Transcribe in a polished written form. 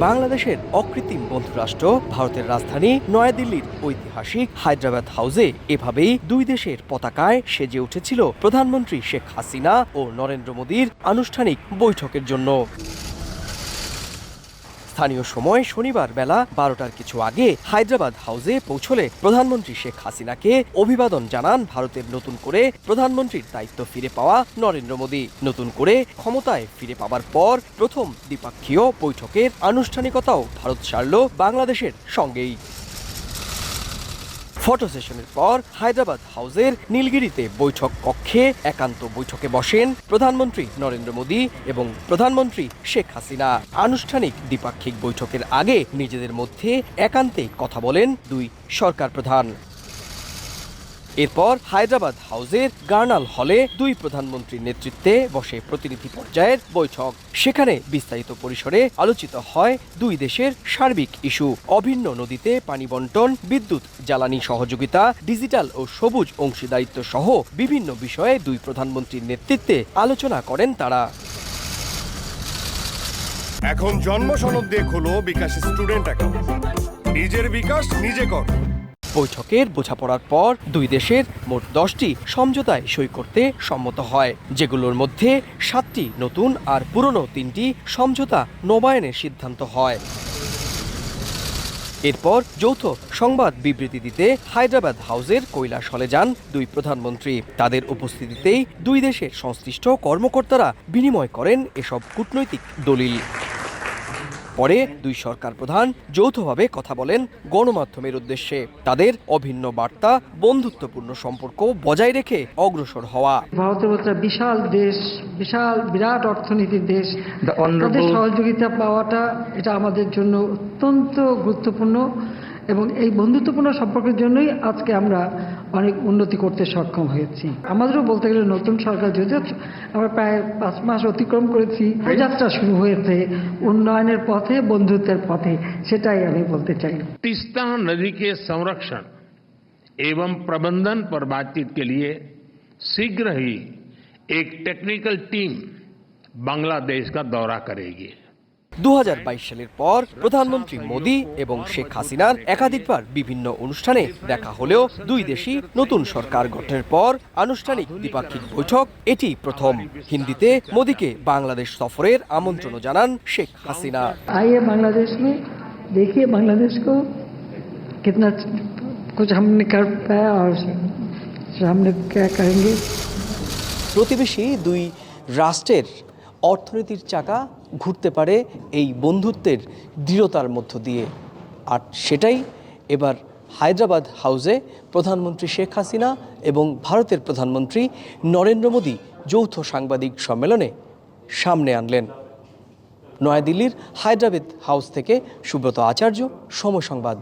বাংলাদেশের অকৃত্রিম বন্ধুরাষ্ট্র ভারতের রাজধানী নয়াদিল্লির ঐতিহাসিক হায়দ্রাবাদ হাউসে এভাবেই দুই দেশের পতাকায় সেজে উঠেছিল প্রধানমন্ত্রী শেখ হাসিনা ও নরেন্দ্র মোদীর আনুষ্ঠানিক বৈঠকের জন্য। স্থানীয় সময় শনিবার বেলা 12টার কিছু আগে হায়দ্রাবাদ হাউসে পৌঁছলে প্রধানমন্ত্রী শেখ হাসিনাকে অভিবাদন জানান ভারতের নতুন করে প্রধানমন্ত্রীর দায়িত্ব ফিরে পাওয়া নরেন্দ্র মোদী। নতুন করে ক্ষমতায় ফিরে পাওয়ার পর প্রথম দ্বিপাক্ষীয় বৈঠকের আনুষ্ঠানিকতাও ভারত সারল বাংলাদেশের সঙ্গেই। ফটো সেশনের পর হায়দ্রাবাদ হাউসের নীলগিরিতে বৈঠক কক্ষে একান্ত বৈঠকে বসেন প্রধানমন্ত্রী নরেন্দ্র মোদী এবং প্রধানমন্ত্রী শেখ হাসিনা। আনুষ্ঠানিক দ্বিপাক্ষিক বৈঠকের আগে নিজেদের মধ্যে একান্তে কথা বলেন দুই সরকার প্রধান। এরপর হায়দ্রাবাদ হাউসের গার্নাল হলে দুই প্রধানমন্ত্রীর নেতৃত্বে বসে প্রতিনিধি পর্যায়ের বৈঠক। সেখানে বিস্তারিত পরিসরে আলোচিত হয় দুই দেশের সার্বিক ইস্যু, অভিন্ন নদীতে পানি বন্টন, বিদ্যুৎ জ্বালানি সহযোগিতা, ডিজিটাল ও সবুজ অংশীদারিত্ব সহ বিভিন্ন বিষয়ে দুই প্রধানমন্ত্রীর নেতৃত্বে আলোচনা করেন তারা। এখন জন্ম সনদ দিয়ে খোলো বিকাশ স্টুডেন্ট অ্যাকাউন্ট। নিজের বিকাশ নিজে কর। বৈঠকের বোঝাপড়ার পর দুই দেশের মোট 10টি সমঝোতায় সই করতে সম্মত হয়, যেগুলোর মধ্যে 7টি নতুন আর পুরনো 3টি সমঝোতা নবায়নের সিদ্ধান্ত হয়। এরপর যৌথ সংবাদ বিবৃতি দিতে হায়দ্রাবাদ হাউসের কৈলাস হলে যান দুই প্রধানমন্ত্রী। তাদের উপস্থিতিতেই দুই দেশের সংশ্লিষ্ট কর্মকর্তারা বিনিময় করেন এসব কূটনৈতিক দলিল। পরে দুই সরকার প্রধান যৌথভাবে কথা বলেন গণমাধ্যমের উদ্দেশ্যে। তাদের অভিন্ন বার্তা বন্ধুত্বপূর্ণ সম্পর্ক বজায় রেখে অগ্রসর হওয়া। ভারতের একটা বিশাল দেশ, বিরাট অর্থনীতির দেশ, তাদের সহযোগিতা পাওয়াটা এটা আমাদের জন্য অত্যন্ত গুরুত্বপূর্ণ এবং এই বন্ধুত্বপূর্ণ সম্পর্কের জন্যই আজকে আমরা অনেক উন্নতি করতে সক্ষম হয়েছি। আমাদেরও বলতে গেলে নতুন সরকার যদিও আমরা প্রায় 5 মাস অতিক্রম করেছি, যাত্রা শুরু হয়েছে উন্নয়নের পথে, বন্ধুত্বের পথে, সেটাই আমি বলতে চাই। তিস্তা नदी के संरक्षण एवं प्रबंधन पर बातचीत के लिए शीघ्र ही एक टेक्निकल टीम बांग्लादेश का दौरा करेगी। 2022 সালের পর প্রধানমন্ত্রী মোদী এবং শেখ হাসিনার একাধিকবার বিভিন্ন অনুষ্ঠানে দেখা হলেও দুই দেশই নতুন সরকার গঠনের পর আনুষ্ঠানিক দ্বিপাক্ষিক বৈঠক এটি প্রথম। হিন্দিতে মোদীকে বাংলাদেশ সফরের আমন্ত্রণও জানান শেখ হাসিনা। आइए बांग्लादेश में, देखिए बांग्लादेश को कितना कुछ हमने कर पाया और हमने क्या करेंगे। প্রতিবেশী দুই রাষ্ট্রের অর্থনীতির চাকা ঘুরতে পারে এই বন্ধুত্বের দৃঢ়তার মধ্য দিয়ে, আর সেটাই এবার হায়দ্রাবাদ হাউসে প্রধানমন্ত্রী শেখ হাসিনা এবং ভারতের প্রধানমন্ত্রী নরেন্দ্র মোদী যৌথ সাংবাদিক সম্মেলনে সামনে আনলেন। নয়াদিল্লির হায়দ্রাবাদ হাউস থেকে সুব্রত আচার্য, সময় সংবাদ।